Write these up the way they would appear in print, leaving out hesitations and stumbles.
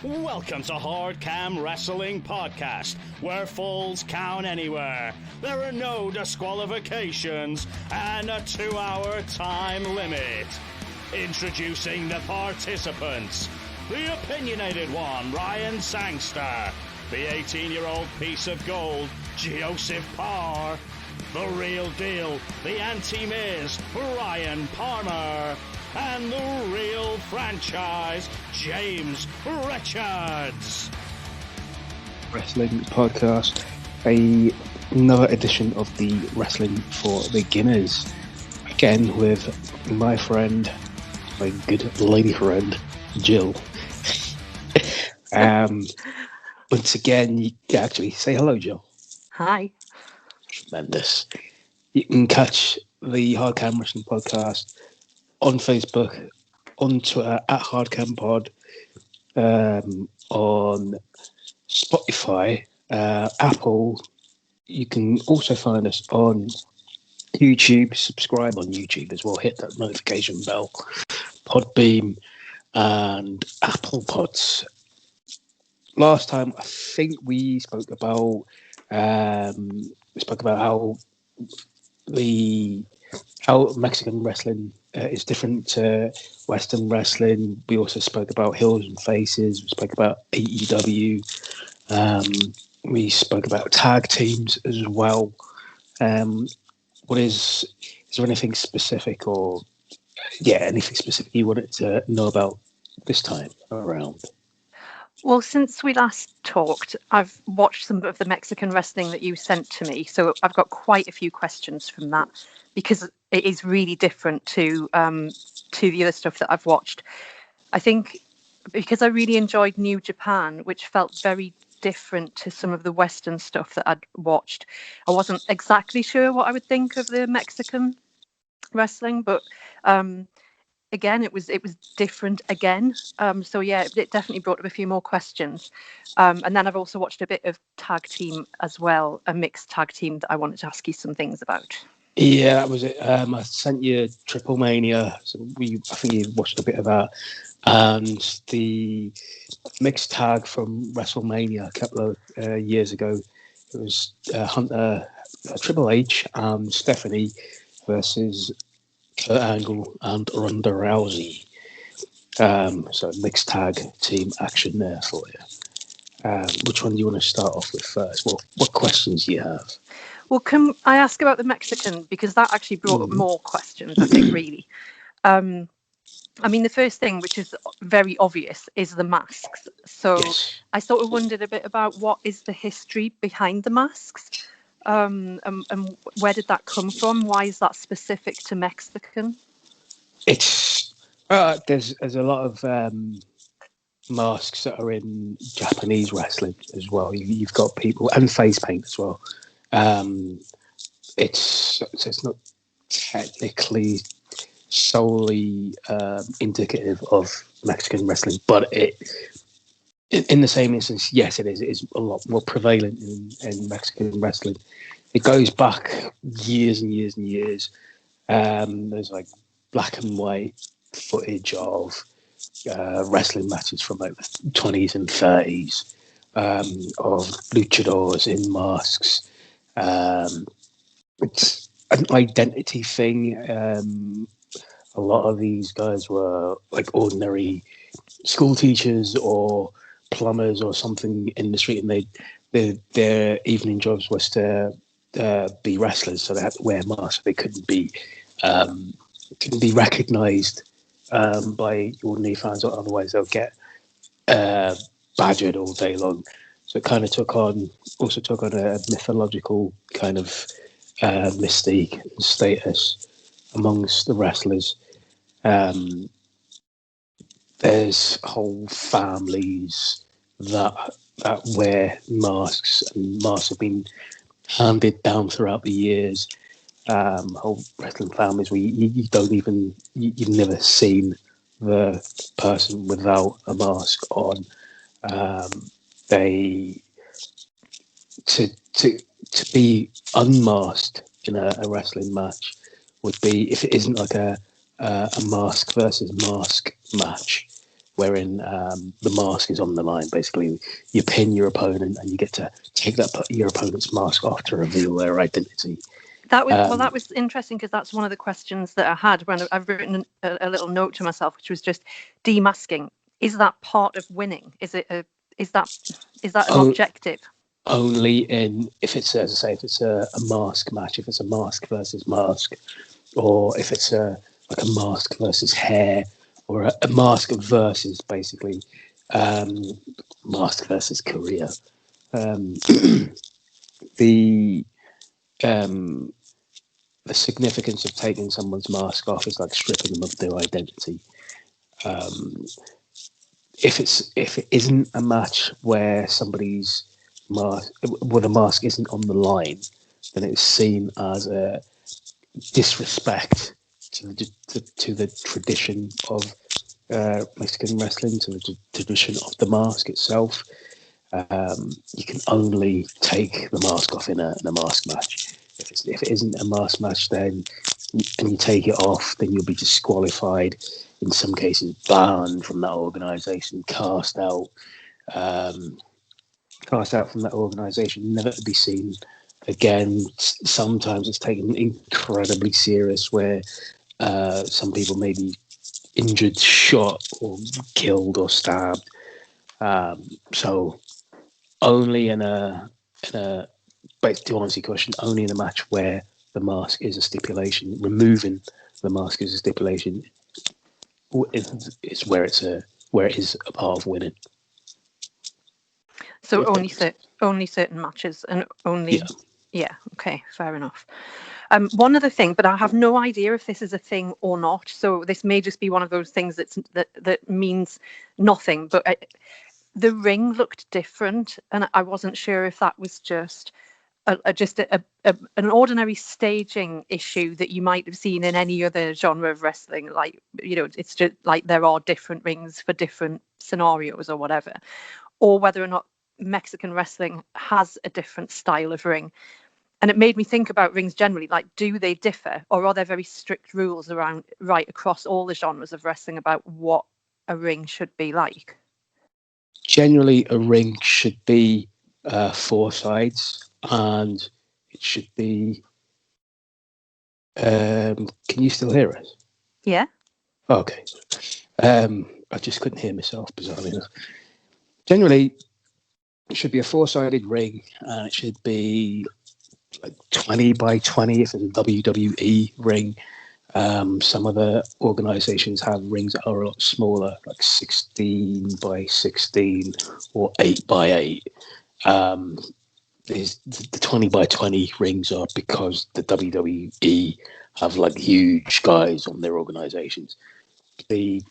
Welcome to Hard Cam Wrestling Podcast, where falls count anywhere. There are no disqualifications and a 2-hour time limit. Introducing the participants. The opinionated one, Ryan Sangster. The 18-year-old piece of gold, Joseph Parr. The real deal, the anti-Miz, Ryan Palmer. And the real franchise, James Richards. Wrestling Podcast, another edition of the Wrestling for Beginners. Again with my friend, my good lady friend, Jill. Once again, you can actually say hello, Jill. Hi. Tremendous. You can catch the Hard Cam Wrestling Podcast on Facebook, on Twitter at HardCamPod, on Spotify, Apple. You can also find us on YouTube. Subscribe on YouTube as well. Hit that notification bell. Podbeam and Apple Pods. Last time, I think we spoke about how Mexican wrestling is different to Western wrestling. We also spoke about heels and faces. We spoke about AEW. We spoke about tag teams as well. Is there anything specific anything specific you wanted to know about this time around? Well, since we last talked, I've watched some of the Mexican wrestling that you sent to me. So I've got quite a few questions from that because it is really different to the other stuff that I've watched. I think because I really enjoyed New Japan, which felt very different to some of the Western stuff that I'd watched. I wasn't exactly sure what I would think of the Mexican wrestling, but again, it was different again. So yeah, it definitely brought up a few more questions. And then I've also watched a bit of tag team as well, a mixed tag team that I wanted to ask you some things about. Yeah, that was it. I sent you Triple Mania. So I think you watched a bit of that. And the mixed tag from WrestleMania a couple of years ago. It was Hunter, Triple H and Stephanie versus Kurt Angle and Ronda Rousey. So mixed tag team action there for you. Which one do you want to start off with first? What questions do you have? Well, can I ask about the Mexican? Because that actually brought up more questions, I think, really. I mean, the first thing, which is very obvious, is the masks. So yes. I sort of wondered a bit about what is the history behind the masks? And where did that come from? Why is that specific to Mexican? It's there's a lot of masks that are in Japanese wrestling as well. You've got people and face paint as well. It's not technically solely indicative of Mexican wrestling, but in the same instance, yes, it is. It is a lot more prevalent in Mexican wrestling. It goes back years and years and years. There's like black and white footage of wrestling matches from like the 20s and 30s of luchadors in masks. It's an identity thing. A lot of these guys were like ordinary school teachers or plumbers or something in the street, and their evening jobs was to be wrestlers, so they had to wear masks. They couldn't be recognised by ordinary fans, or otherwise they'll get badgered all day long. So it kind of took on a mythological kind of mystique and status amongst the wrestlers. There's whole families that wear masks, and masks have been handed down throughout the years. Whole wrestling families where you've never seen the person without a mask on. To be unmasked in a wrestling match would be, if it isn't like a mask versus mask match, wherein the mask is on the line. Basically, you pin your opponent and you get to take your opponent's mask off to reveal their identity. That was interesting because that's one of the questions that I had when I've written a little note to myself, which was just demasking. Is that part of winning? Is that an objective? Only if it's, as I say, if it's a mask match, if it's a mask versus mask, or if it's a mask versus hair, or a mask versus basically mask versus career. The significance of taking someone's mask off is like stripping them of their identity. If it isn't a match where somebody's the mask isn't on the line, then it's seen as a disrespect to the tradition of Mexican wrestling, to the tradition of the mask itself. You can only take the mask off in a mask match. If it isn't a mask match, then and you take it off, then you'll be disqualified. In some cases, banned from that organisation, cast out from that organisation, never to be seen again. Sometimes it's taken incredibly serious, where some people may be injured, shot, or killed, or stabbed. So only but to answer your question, only in a match where the mask is a stipulation. Removing the mask is a stipulation. It's where it is a part of winning. So only certain matches and only okay, fair enough. One other thing, but I have no idea if this is a thing or not. So this may just be one of those things that means nothing. But the ring looked different, and I wasn't sure if that was just an ordinary staging issue that you might have seen in any other genre of wrestling. Like, it's just like there are different rings for different scenarios or whatever, or whether or not Mexican wrestling has a different style of ring. And it made me think about rings generally. Like, do they differ, or are there very strict rules right across all the genres of wrestling about what a ring should be like? Generally, a ring should be 4 sides, and it should be. Can you still hear us? Yeah. Okay. I just couldn't hear myself, bizarrely enough. Generally, it should be a 4-sided ring, and it should be like 20 by 20 if it's a WWE ring. Some other organizations have rings that are a lot smaller, like 16 by 16 or 8 by 8. The 20 by 20 rings are because the WWE have like huge guys on their organizations. The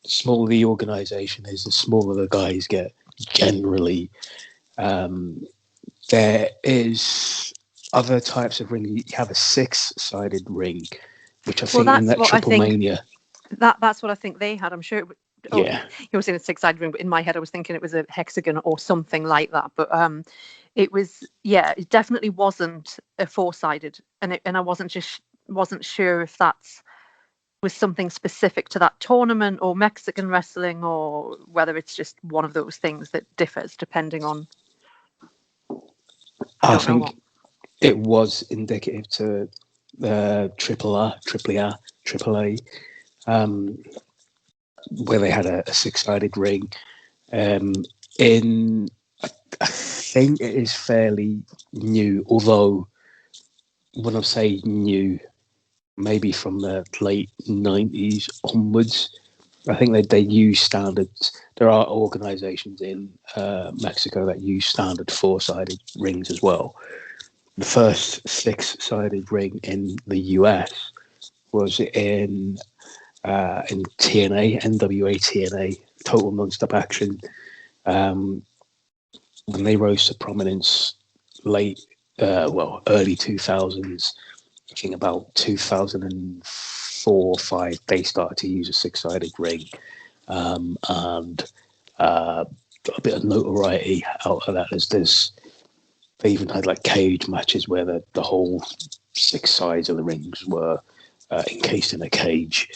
smaller the organization is, the smaller the guys get generally. There is other types of ring. You have a 6-sided ring, which I think in that Triple Mania. That's what I think they had. I'm sure. Yeah. You were saying a 6-sided ring, but in my head I was thinking it was a hexagon or something like that. But it was, it definitely wasn't a 4-sided, and I wasn't sure if that was something specific to that tournament or Mexican wrestling, or whether it's just one of those things that differs depending on. I think it was indicative to AAA, where they had a 6-sided ring. I think it is fairly new, although when I say new, maybe from the late 90s onwards. I think they use standards. There are organizations in Mexico that use standard 4-sided rings as well. The first 6-sided ring in the US was in TNA, NWA TNA, Total Nonstop Action. When they rose to prominence early 2000s, I think about 2004 or 5, they started to use a 6-sided ring, and a bit of notoriety out of that. They even had like cage matches where the whole 6 sides of the rings were encased in a cage.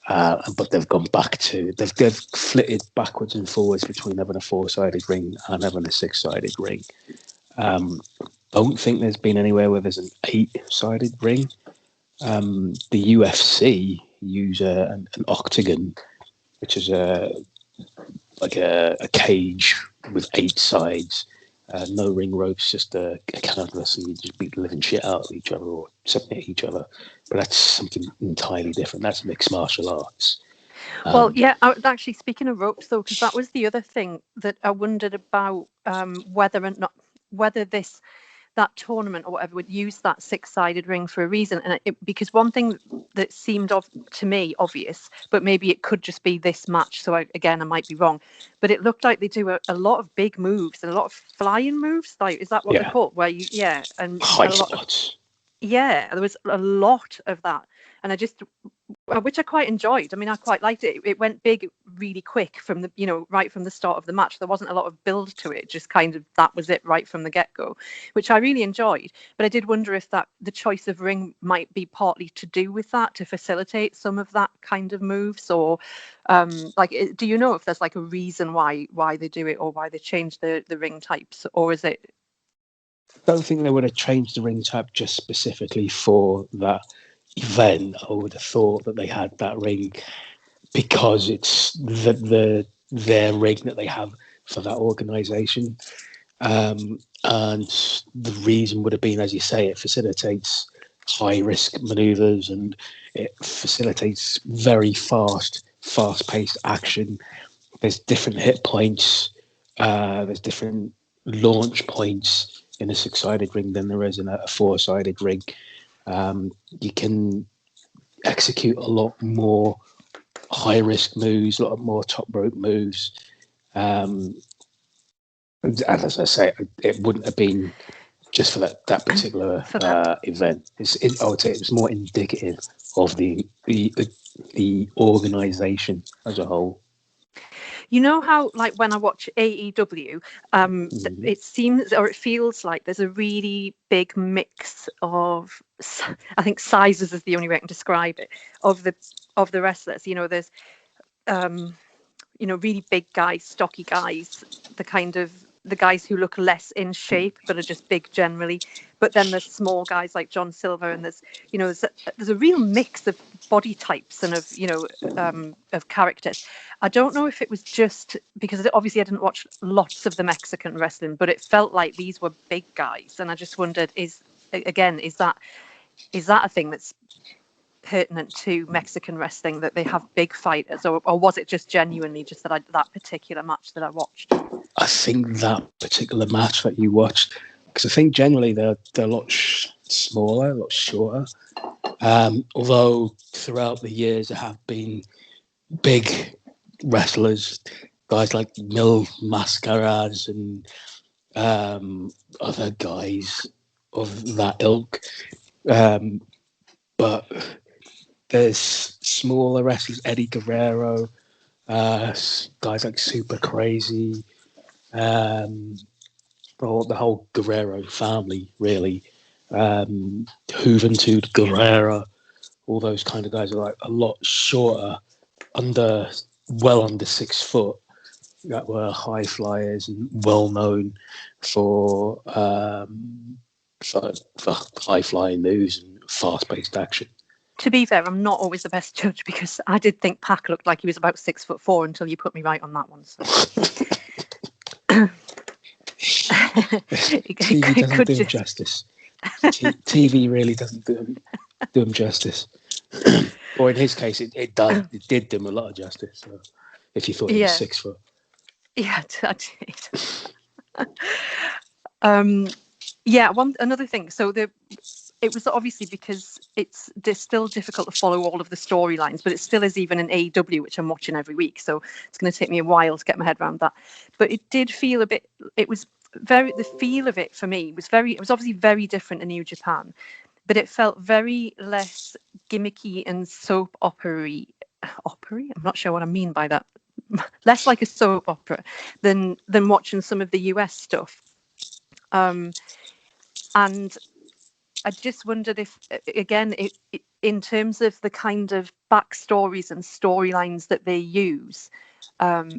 but they've gone back to they've flitted backwards and forwards between having a 4-sided ring and having a 6-sided ring. Don't think there's been anywhere where there's an 8-sided ring. The UFC use an octagon, which is like a cage with 8 sides, no ring ropes, just a canvas, and you just beat the living shit out of each other or submit each other. But that's something entirely different. That's mixed martial arts. Well, yeah, actually, speaking of ropes, though, because that was the other thing that I wondered about, whether or not that tournament or whatever would use that 6-sided ring for a reason. And because one thing that seemed to me obvious, but maybe it could just be this match, so I might be wrong, but it looked like they do a lot of big moves and a lot of flying moves. Like, is that what they're called? Where and high a lot spots. there was a lot of that, and which I quite enjoyed. I mean, I quite liked it. It went big really quick from the, right from the start of the match. There wasn't a lot of build to it. Just kind of that was it right from the get-go, which I really enjoyed. But I did wonder if the choice of ring might be partly to do with that, to facilitate some of that kind of moves, or do you know if there's like a reason why they do it, or why they change the ring types, or is it? I don't think they would have changed the ring type just specifically for that event. I would have thought that they had that ring because it's their ring that they have for that organisation, and the reason would have been, as you say, it facilitates high risk manoeuvres and it facilitates very fast-paced action. There's different hit points. There's different launch points in a 6-sided ring than there is in a 4-sided ring. You can execute a lot more high risk moves, a lot more top rope moves. And as I say, it wouldn't have been just for that particular event. I would say it was more indicative of the organisation as a whole. You know how, like, when I watch AEW, it seems, or it feels like there's a really big mix of, I think sizes is the only way I can describe it, of the wrestlers. There's, really big guys, stocky guys, the guys who look less in shape but are just big generally. But then there's small guys like John Silver, and there's a real mix of body types and of characters. I don't know if it was just because obviously I didn't watch lots of the Mexican wrestling, but it felt like these were big guys, and I just wondered, is that a thing that's pertinent to Mexican wrestling, that they have big fighters, or was it just genuinely just that particular match that I watched? I think that particular match that you watched, because I think generally they're a lot smaller, a lot shorter. Although throughout the years there have been big wrestlers, guys like Mil Mascaras and other guys of that ilk. But there's smaller wrestlers, Eddie Guerrero, guys like Super Crazy, the whole Guerrero family, really. Juventud Guerrera, all those kind of guys are like a lot shorter, under 6 foot, that were high flyers and well known for high flying moves and fast paced action. To be fair, I'm not always the best judge, because I did think Pac looked like he was about 6'4" until you put me right on that one. So. TV doesn't do him justice. TV really doesn't do him justice. Or in his case, it did do him a lot of justice. So if you thought he was 6 foot. Yeah, I did. Another thing. So it was obviously because it's still difficult to follow all of the storylines, but it still is even in AEW, which I'm watching every week. So it's going to take me a while to get my head around that. But it did feel a bit. The feel of it for me was it was obviously very different in New Japan, but it felt very less gimmicky and soap opera-y. I'm not sure what I mean by that. Less like a soap opera than watching some of the US stuff. And I just wondered if, again, in terms of the kind of backstories and storylines that they use,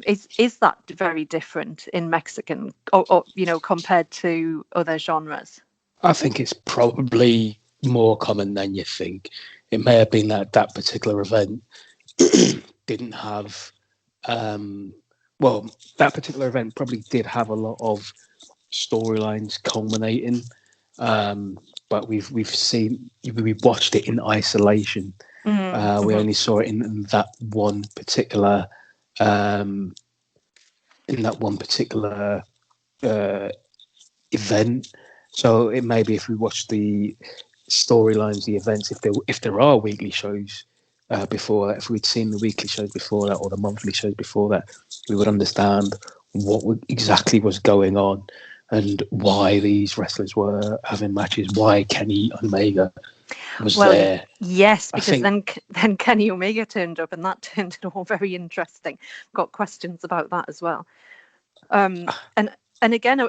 is that very different in Mexican, or compared to other genres? I think it's probably more common than you think. It may have been that that particular event didn't have, well, that particular event probably did have a lot of storylines culminating, but we've watched it in isolation. We only saw it in that one particular um, event. So it may be if we watch the storylines, the events, if there are weekly shows before that, if we'd seen the weekly shows before that or the monthly shows before that, we would understand exactly was going on and why these wrestlers were having matches, why Kenny Omega was there. Yes, because then Kenny Omega turned up, and that turned it all very interesting. Got questions about that as well. And again,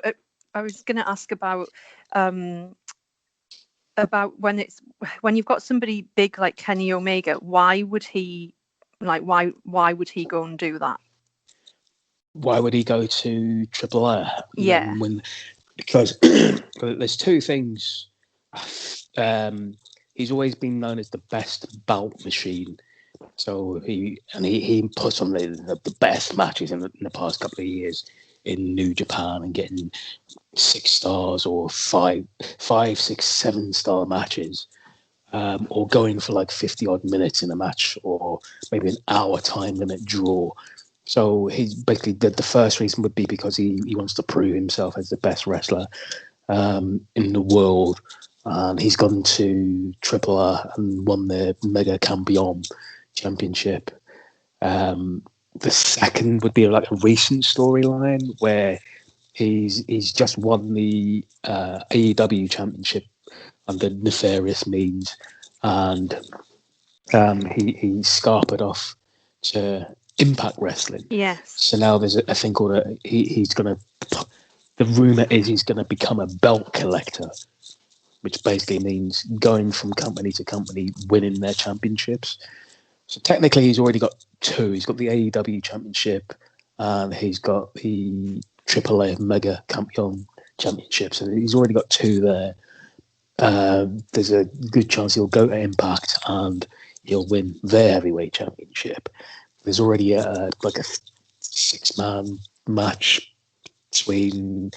I was going to ask about when you've got somebody big like Kenny Omega. Why would he go and do that? Why would he go to Triple A? Yeah, because there's two things. He's always been known as the best bout machine. So he puts on the best matches in the past couple of years in New Japan and getting 6 stars or 5, 6, 7 star matches, or going for like 50 odd minutes in a match or maybe an hour time limit draw. So he's basically the first reason would be because he wants to prove himself as the best wrestler in the world. And he's gone to Triple A and won the Mega Campeon Championship. The second would be like a recent storyline where he's just won the AEW Championship under nefarious means, and he scarpered off to Impact Wrestling. Yes. So now there's a thing called he's going to. The rumor is he's going to become a belt collector, which basically means going from company to company, winning their championships. So technically, he's already got 2. He's got the AEW Championship, and he's got the AAA Mega Campeon Championship. So he's already got 2 there. There's a good chance he'll go to Impact and he'll win their heavyweight championship. There's already a 6-man match between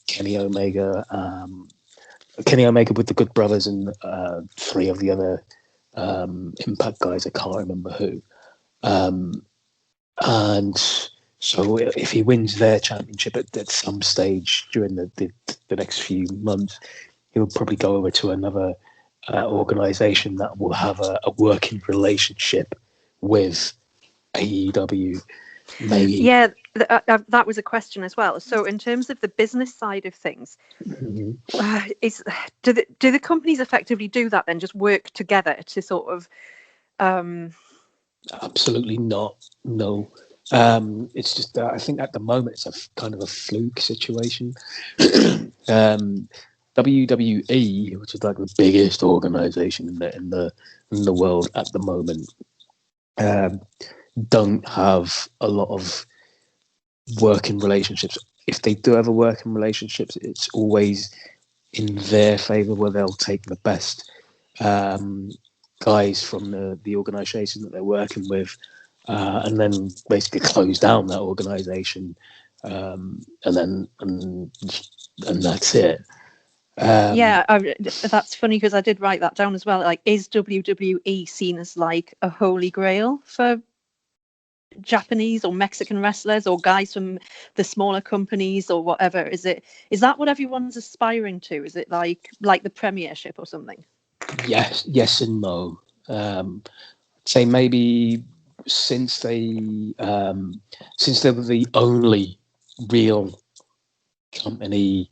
Kenny Omega with the Good Brothers and 3 of the other Impact guys. I can't remember who. And so if he wins their championship at some stage during the next few months, he'll probably go over to another organization that will have a working relationship with AEW. Maybe. Yeah, that was a question as well. So in terms of the business side of things, do the companies effectively do that then, just work together to sort of... Absolutely not. No. It's just I think at the moment it's a kind of a fluke situation. WWE, which is like the biggest organization in the world at the moment, don't have a lot of working relationships. If they do have a working relationships, it's always in their favor, where they'll take the best guys from the organization that they're working with, and then basically close down that organization, and that's it. That's funny because I did write that down as well. Like, is WWE seen as like a holy grail for Japanese or Mexican wrestlers or guys from the smaller companies or whatever? Is that what everyone's aspiring to? Is it like the Premiership or something? Yes and no. I'd say maybe since they were the only real company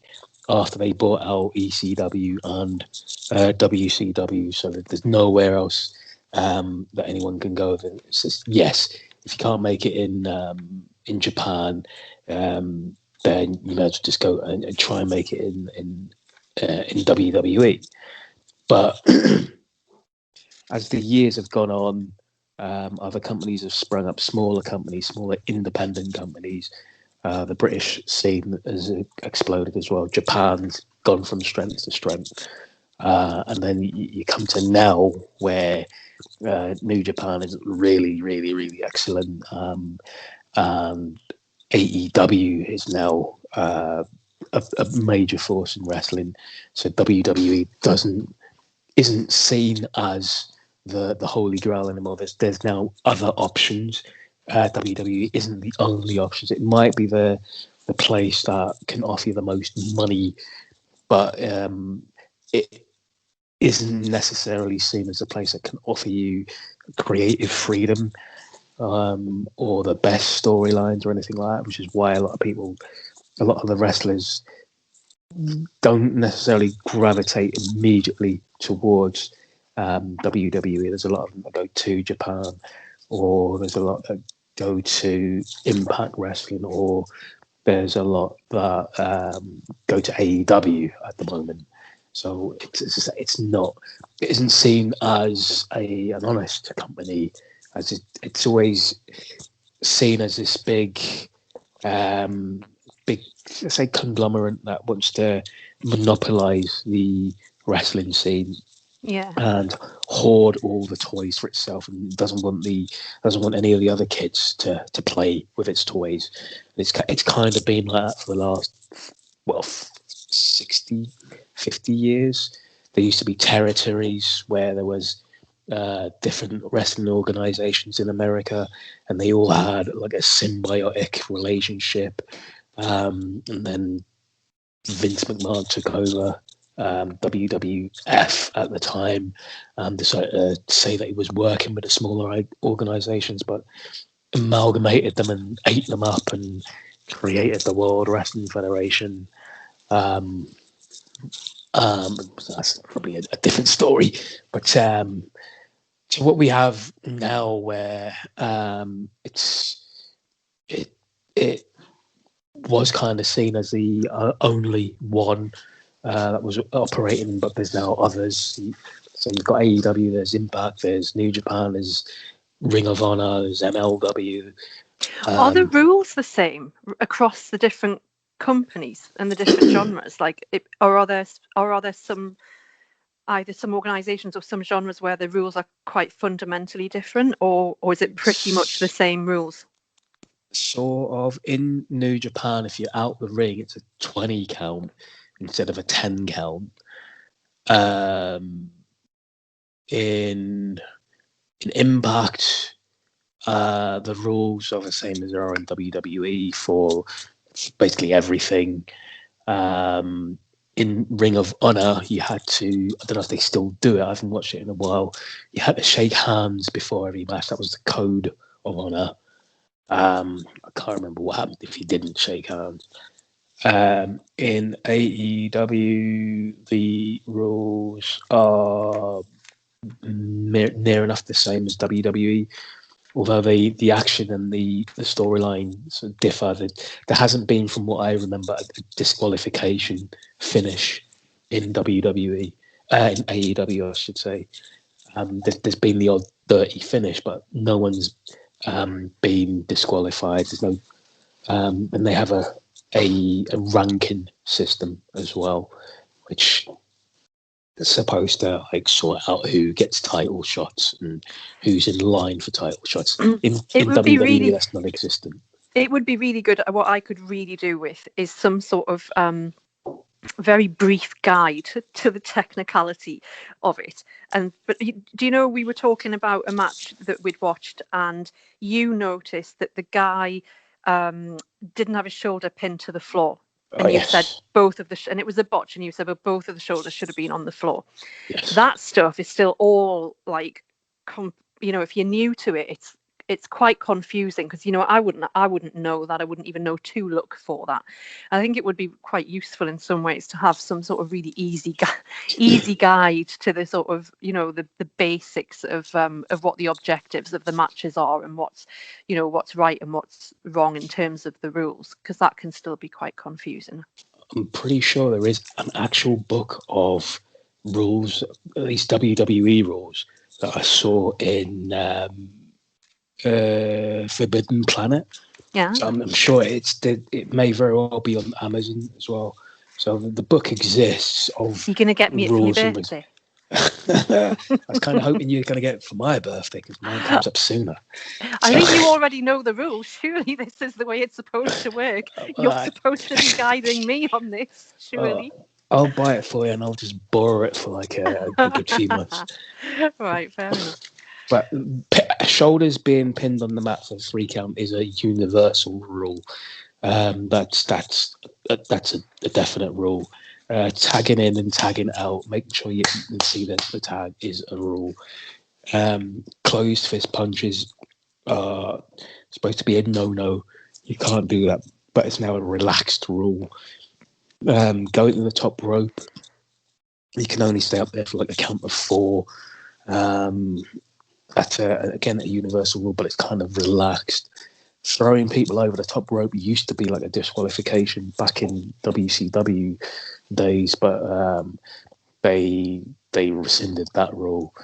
after they bought out ECW and WCW, so that there's nowhere else that anyone can go. It's just, yes, if you can't make it in Japan, then you might as well just go and try and make it in WWE. But as the years have gone on, other companies have sprung up, smaller companies, smaller independent companies. The British scene has exploded as well. Japan's gone from strength to strength. And then you come to now where New Japan is really, really, really excellent. And AEW is now a major force in wrestling. So WWE isn't seen as the holy grail anymore. There's now other options. WWE isn't the only options. It might be the place that can offer you the most money, but it isn't necessarily seen as a place that can offer you creative freedom or the best storylines or anything like that, which is why a lot of the wrestlers don't necessarily gravitate immediately towards WWE. There's a lot of them that go to Japan, or there's a lot that go to Impact Wrestling, or there's a lot that go to AEW at the moment. So it isn't seen as an honest company, as it's always seen as this big, let's say, conglomerate that wants to monopolize the wrestling scene. Yeah. And hoard all the toys for itself, and doesn't want any of the other kids to play with its toys. It's kind of been like that for the last 60, 50 years. There used to be territories where there was different wrestling organizations in America, and they all had like a symbiotic relationship. And then Vince McMahon took over WWF at the time, decided to say that he was working with the smaller organizations, but amalgamated them and ate them up and created the World Wrestling Federation. That's probably a different story, but so what we have now, where it was kind of seen as the only one that was operating, but there's now others. So you've got AEW, there's Impact, there's New Japan, there's Ring of Honor, there's MLW. Are the rules the same across the different companies and the different genres? Or are there some either some organisations or some genres where the rules are quite fundamentally different, or is it pretty much the same rules? Sort of. In New Japan, if you're out the ring, it's a 20 count instead of a 10 count. In Impact, the rules are the same as there are in WWE for basically everything. In Ring of Honor, you had to, I don't know if they still do it, I haven't watched it in a while, you had to shake hands before every match. That was the code of honor. I can't remember what happened if you didn't shake hands. In AEW, the rules are near enough the same as WWE, although the action and the storyline sort of differ. There hasn't been, from what I remember, a disqualification finish in WWE, in AEW, I should say. There's been the odd dirty finish, but no one's been disqualified. There's no, and they have a ranking system as well, which is supposed to like sort out who gets title shots and who's in line for title shots. In WWE, that's non-existent. It would be really good. What I could really do with is some sort of very brief guide to the technicality of it. But do you know, we were talking about a match that we'd watched, and you noticed that the guy didn't have his shoulder pinned to the floor, and you said both of the and it was a botch, and you said, but both of the shoulders should have been on the floor. Yes. That stuff is still all like, if you're new to it, it's quite confusing, because I wouldn't know that. I wouldn't even know to look for that. I think it would be quite useful in some ways to have some sort of really easy guide to the sort of the basics of what the objectives of the matches are, and what's right and what's wrong in terms of the rules, because that can still be quite confusing. I'm pretty sure there is an actual book of rules, at least WWE rules, that I saw in Forbidden Planet. Yeah. So I'm sure it may very well be on Amazon as well. So the book exists of You're going to get me it for my rules and birthday. I was kind of hoping you were going to get it for my birthday because mine comes up sooner. I think you already know the rules. Surely this is the way it's supposed to work. You're supposed to be guiding me on this, surely. I'll buy it for you and I'll just borrow it for like a good few months. Right, fair enough. But shoulders being pinned on the mat for 3 count is a universal rule. That's a definite rule. Tagging in and tagging out, making sure you can see the tag is a rule. Closed fist punches are supposed to be a no. You can't do that, but it's now a relaxed rule. Going to the top rope, you can only stay up there for like a count of 4. That's again a universal rule, but it's kind of relaxed. Throwing people over the top rope used to be like a disqualification back in WCW days, but they rescinded that rule.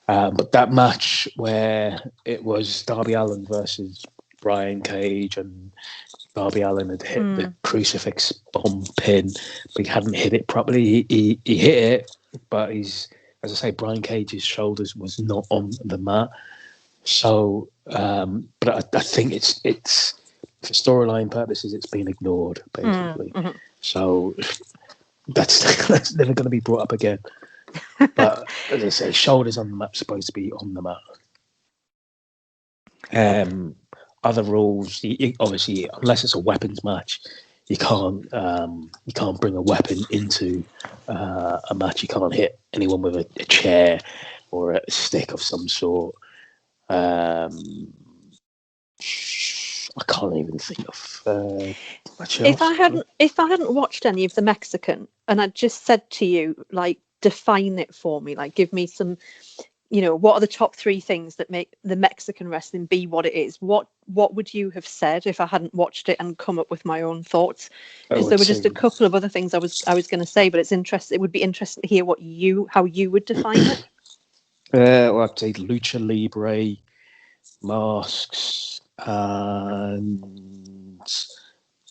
But that match where it was Darby Allin versus Brian Cage, and Darby Allin had hit the crucifix bomb pin, but he hadn't hit it properly. He hit it, but as I say, Brian Cage's shoulders was not on the mat. So, but I think it's for storyline purposes, it's been ignored basically. So that's never going to be brought up again. But as I say, shoulders on the mat supposed to be on the mat. Other rules, obviously, unless it's a weapons match, you can't bring a weapon into a match. You can't hit anyone with a chair or a stick of some sort. I can't even think of much else. If I hadn't watched any of the Mexican, and I'd just said to you, like, define it for me, like, give me some, what are the top 3 things that make the Mexican wrestling be what it is? What would you have said if I hadn't watched it and come up with my own thoughts? Because there were just a couple of other things I was going to say, but it would be interesting to hear how you would define it. Well, I'd say lucha libre, masks, and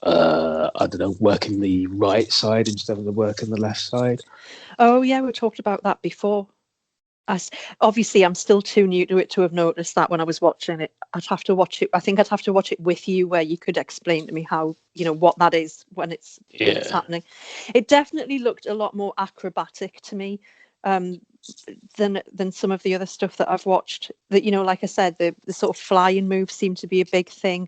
I don't know, working the right side instead of working the left side. Oh yeah, we talked about that before. Obviously, I'm still too new to it to have noticed that when I was watching it. I'd have to watch it. I think I'd have to watch it with you, where you could explain to me how, what that is when it's happening. It definitely looked a lot more acrobatic to me than some of the other stuff that I've watched. That, like I said, the sort of flying moves seem to be a big thing.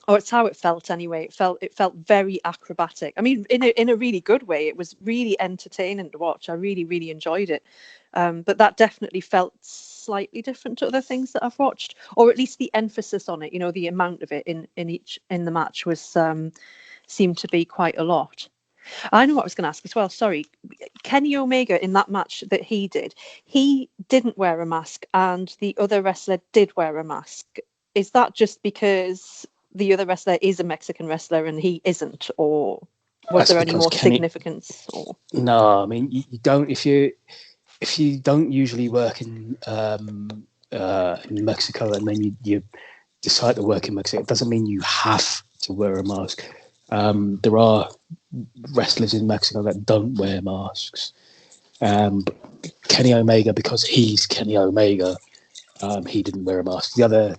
Or it's how it felt anyway. It felt very acrobatic. I mean, in a really good way. It was really entertaining to watch. I really, really enjoyed it. But that definitely felt slightly different to other things that I've watched, or at least the emphasis on it. The amount of it in the match was seemed to be quite a lot. I know what I was going to ask as well. Sorry, Kenny Omega in that match that he didn't wear a mask, and the other wrestler did wear a mask. Is that just because the other wrestler is a Mexican wrestler and he isn't, or was there any more significance? Or? No, I mean you don't if you don't usually work in Mexico and then you decide to work in Mexico, it doesn't mean you have to wear a mask. There are wrestlers in Mexico that don't wear masks. Kenny Omega, because he's Kenny Omega, he didn't wear a mask. The other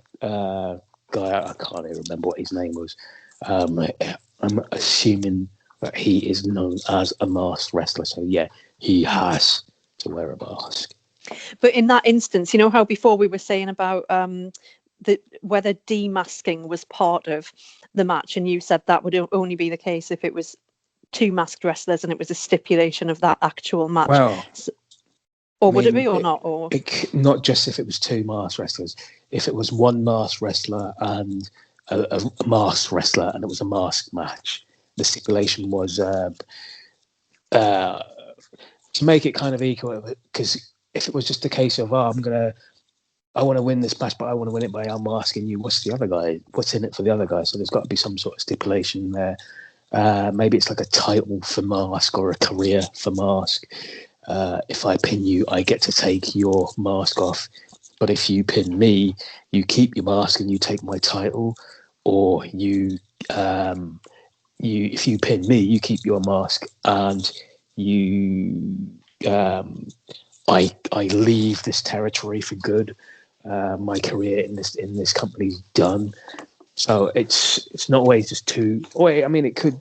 guy, I can't even remember what his name was. I'm assuming that he is known as a masked wrestler. So yeah, he has to wear a mask. But in that instance, how before we were saying about whether demasking was part of the match, and you said that would only be the case if it was 2 masked wrestlers and it was a stipulation of that actual match. Well, would it be or not? Or not just if it was 2 masked wrestlers. If it was 1 masked wrestler and a masked wrestler and it was a masked match, the stipulation was to make it kind of equal. Because if it was just a case of, I want to win this match, but I want to win it by unmasking you. What's the other guy? What's in it for the other guy? So there's got to be some sort of stipulation there. Maybe it's like a title for mask or a career for mask. if I pin you, I get to take your mask off. But if you pin me, you keep your mask and you take my title, or if you pin me, you keep your mask and you I leave this territory for good. My career in this company's done. So it's not always just two. I mean, it could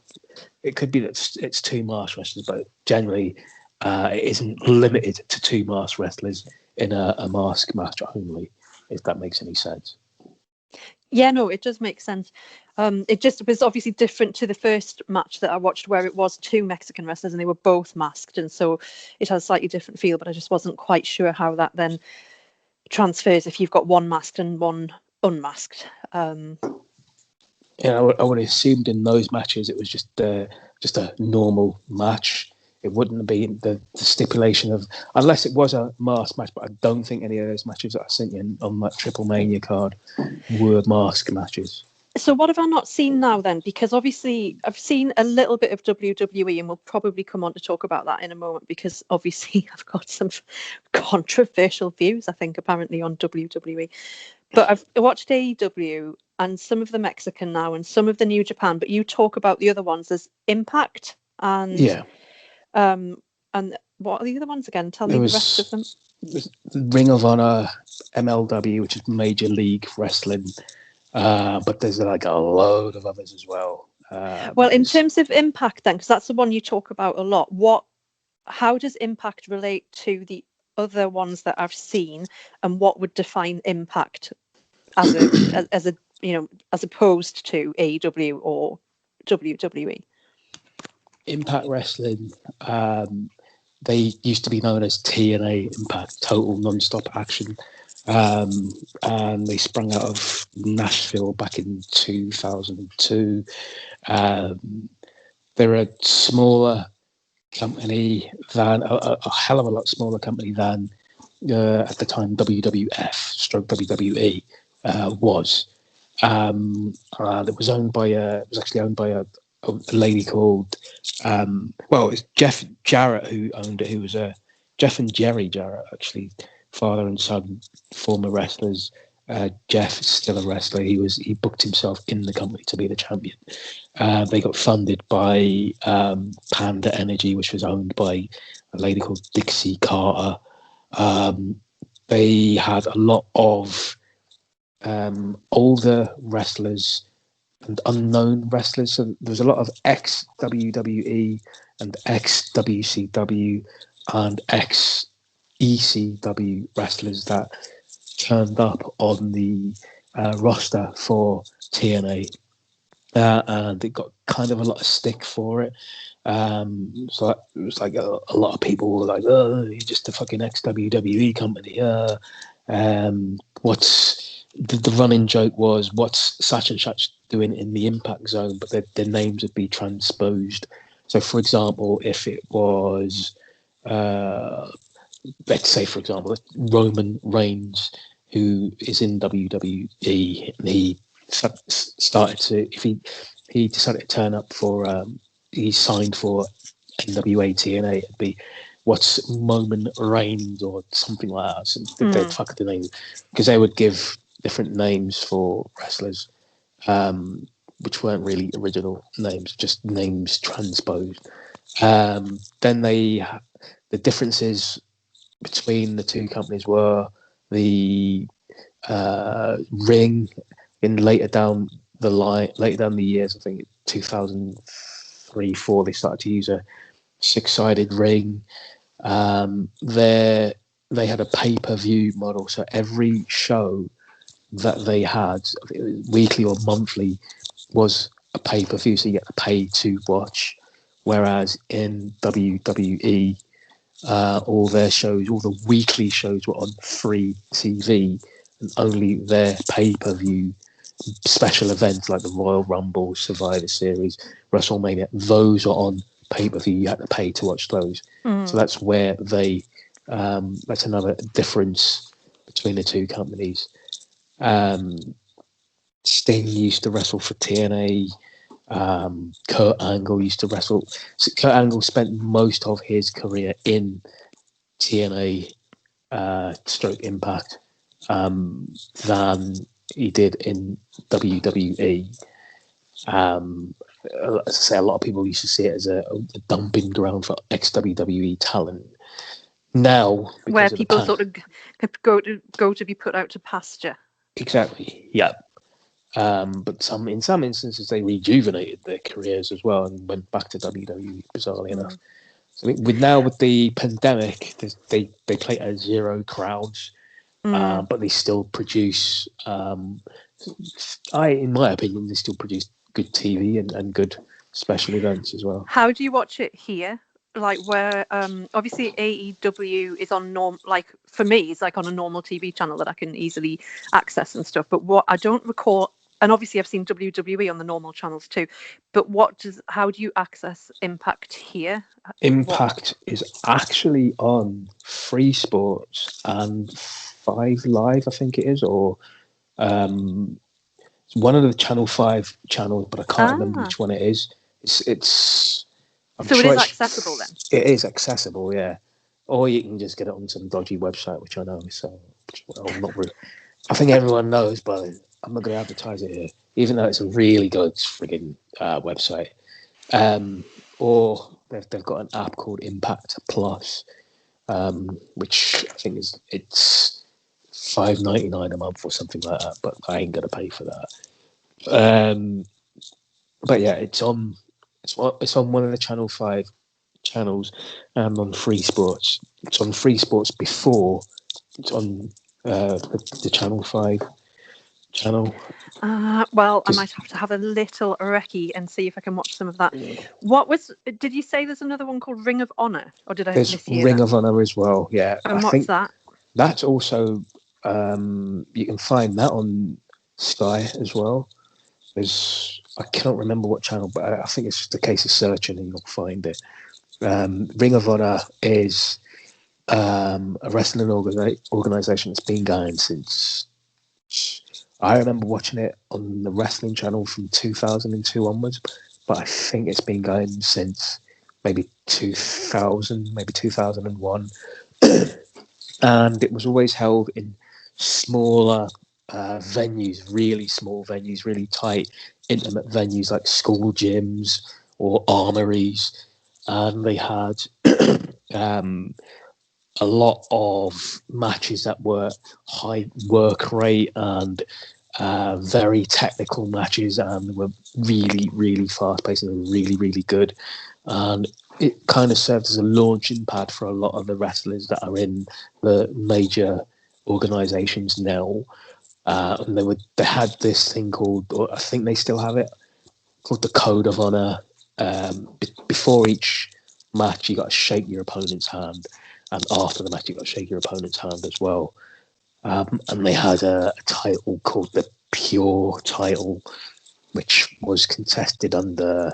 be that it's two masked wrestlers, but generally it isn't limited to two masked wrestlers in a mask match only. If that makes any sense. Yeah, no, it does make sense. It just was obviously different to the first match that I watched, where it was two Mexican wrestlers and they were both masked, and so it has a slightly different feel. But I just wasn't quite sure how that then transfers if you've got one masked and one unmasked. Yeah, I would have assumed in those matches it was just a normal match. It wouldn't be the stipulation of, unless it was a mask match, but I don't think any of those matches that I sent you on that Triple Mania card were mask matches. So what have I not seen now then? Because obviously I've seen a little bit of WWE, and we'll probably come on to talk about that in a moment, because obviously I've got some controversial views, I think, apparently on WWE. But I've watched AEW and some of the Mexican now and some of the New Japan, but you talk about the other ones as Impact and and what are the other ones again? Tell me the rest of them. Ring of Honor, MLW, which is Major League Wrestling, but there's like a load of others as well. Well, in terms of Impact then, because that's the one you talk about a lot, how does Impact relate to the other ones that I've seen, and what would define Impact as a as opposed to AEW or WWE? Impact Wrestling, they used to be known as TNA, Impact Total Non-Stop Action, and they sprung out of Nashville back in 2002. They're a smaller company than a hell of a lot smaller company than at the time WWF stroke WWE was. It was actually owned by a lady called it's Jeff Jarrett who owned it, who was Jeff and Jerry Jarrett, actually, father and son, former wrestlers. Jeff is still a wrestler. He booked himself in the company to be the champion. They got funded by Panda Energy, which was owned by a lady called Dixie Carter. They had a lot of older wrestlers and unknown wrestlers. So there was a lot of ex-WWE and ex-WCW and ex-ECW wrestlers that turned up on the roster for TNA. And it got kind of a lot of stick for it. So it was like a lot of people were like, "Oh, you're just a fucking ex-WWE company." What's the running joke was, "What's such and such doing in the Impact Zone?" But their names would be transposed. So, for example, if it was, let's say, for example, Roman Reigns, who is in WWE, and he started to, if he decided to turn up for, he signed for NWA TNA, it'd be, "What's Roman Reigns?" or something like that. So they'd fuck the name, because they would give different names for wrestlers, which weren't really original names, just names transposed. Then the differences between the two companies were the ring in later down the years. I think 2003-4, they started to use a 6-sided ring. They had a pay-per-view model, so every show that they had, weekly or monthly, was a pay-per-view, so you get to pay to watch. Whereas in WWE, all their shows, all the weekly shows, were on free TV, and only their pay-per-view special events like the Royal Rumble, Survivor Series, WrestleMania, those are on pay-per-view. You had to pay to watch those. So that's where that's another difference between the two companies. Sting used to wrestle for TNA. Kurt Angle used to wrestle. So Kurt Angle spent most of his career in TNA stroke Impact than he did in WWE. As I say, a lot of people used to see it as a dumping ground for ex-WWE talent. Now, Where because of people sort of go to be put out to pasture. Exactly, yeah. But in some instances, they rejuvenated their careers as well and went back to WWE, bizarrely enough. So with the pandemic, they play at 0 crowds, but they still produce. In my opinion, they still produce good TV and good special events as well. How do you watch it here? Like where obviously AEW is on for me it's like on a normal TV channel that I can easily access and stuff. But what I don't recall, and obviously I've seen WWE on the normal channels too. But how do you access Impact here? Impact is actually on Free Sports and 5 Live, I think it is, or it's one of the Channel 5 channels, but I can't remember which one it is. It's so it is accessible then? It is accessible, yeah. Or you can just get it on some dodgy website, which I know. So I think everyone knows, but I'm not going to advertise it here, even though it's a really good frigging website. Or they've got an app called Impact Plus, which I think it's $5.99 a month or something like that. But I ain't going to pay for that. But yeah, it's on one of the Channel 5 channels and on Free Sports. It's on Free Sports before it's on the Channel 5 channel. Well, I might have to have a little recce and see if I can watch some of that. Did you say there's another one called Ring of Honor, or did I mishear Ring of Honor as well, yeah. And what's that? That's also you can find that on Sky as well. I cannot remember what channel, but I think it's just a case of searching and you'll find it. Ring of Honor is a wrestling organization that's been going since. I remember watching it on the wrestling channel from 2002 onwards, but I think it's been going since maybe 2000, maybe 2001. And it was always held in smaller venues, really small venues, really tight, intimate venues like school gyms or armories. And they had a lot of matches that were high work rate and very technical matches, and were really, really fast paced and really, really good. And it kind of served as a launching pad for a lot of the wrestlers that are in the major organizations now. And they had this thing called, or I think they still have it, called the Code of Honor. Before each match, you got to shake your opponent's hand, and after the match, you got to shake your opponent's hand as well. And they had a title called the Pure title, which was contested under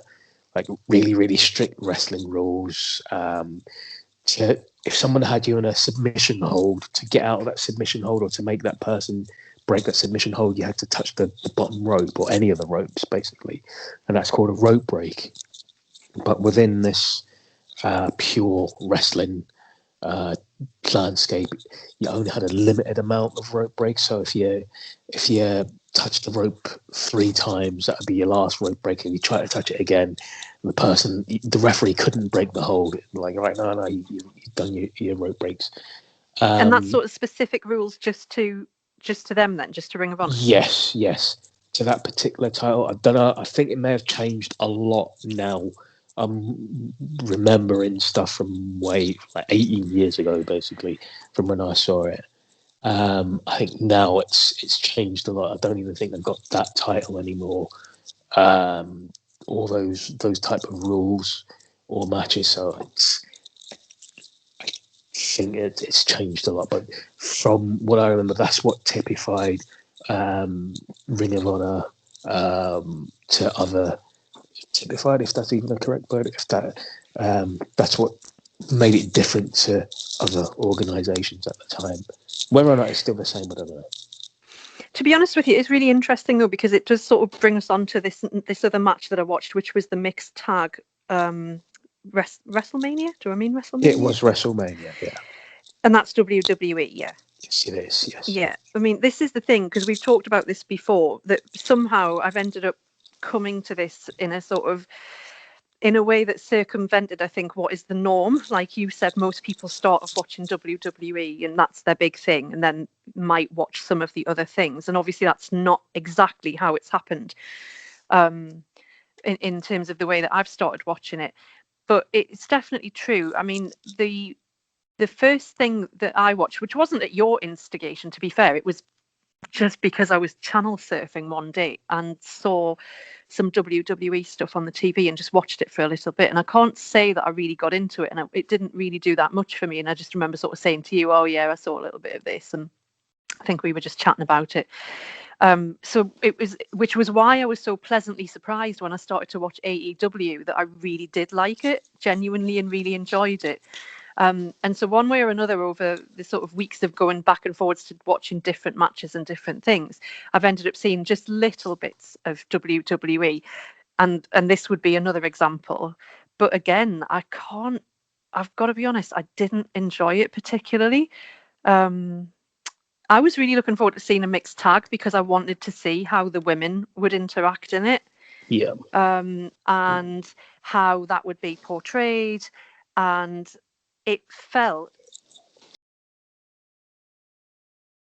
like really, really strict wrestling rules. If someone had you in a submission hold, to get out of that submission hold or to make that person break that submission hold, you had to touch the bottom rope or any of the ropes, basically. And that's called a rope break. But within this pure wrestling landscape, you only had a limited amount of rope breaks. So if you touch the rope 3 times, that would be your last rope break. And you try to touch it again, the referee couldn't break the hold. Like, right, no, you've done your rope breaks. And that's sort of specific rules just to them then, just to Ring of Honor. Yes, to that particular title. I don't know. I think it may have changed a lot now. I'm remembering stuff from like 18 years ago, basically, from when I saw it. I think now it's changed a lot. I don't even think they've got that title anymore. All those type of rules or matches. So I think it's changed a lot. But from what I remember, that's what typified Ring of Honor to other. Typified, if that's even a correct word, that's what made it different to other organisations at the time. Whether or not it's still the same, I don't know. To be honest with you, it's really interesting though, because it does sort of bring us on to this other match that I watched, which was the mixed tag WrestleMania. Do I mean WrestleMania? It was WrestleMania, yeah. And that's WWE, yeah. Yes, it is. Yes. Yeah. I mean, this is the thing, because we've talked about this before, that somehow I've ended up coming to this in a way that circumvented, I think, what is the norm. Like you said, most people start off watching WWE and that's their big thing, and then might watch some of the other things. And obviously that's not exactly how it's happened in terms of the way that I've started watching it. But it's definitely true. I mean, the first thing that I watched, which wasn't at your instigation, to be fair, it was just because I was channel surfing one day and saw some WWE stuff on the TV and just watched it for a little bit. And I can't say that I really got into it, and it didn't really do that much for me. And I just remember sort of saying to you, oh yeah, I saw a little bit of this, and I think we were just chatting about it. So it was, which was why I was so pleasantly surprised when I started to watch AEW, that I really did like it genuinely and really enjoyed it. And so one way or another, over the sort of weeks of going back and forwards to watching different matches and different things, I've ended up seeing just little bits of WWE. And this would be another example. But again, I've got to be honest, I didn't enjoy it particularly. I was really looking forward to seeing a mixed tag because I wanted to see how the women would interact in it. Yeah. And how that would be portrayed. And it felt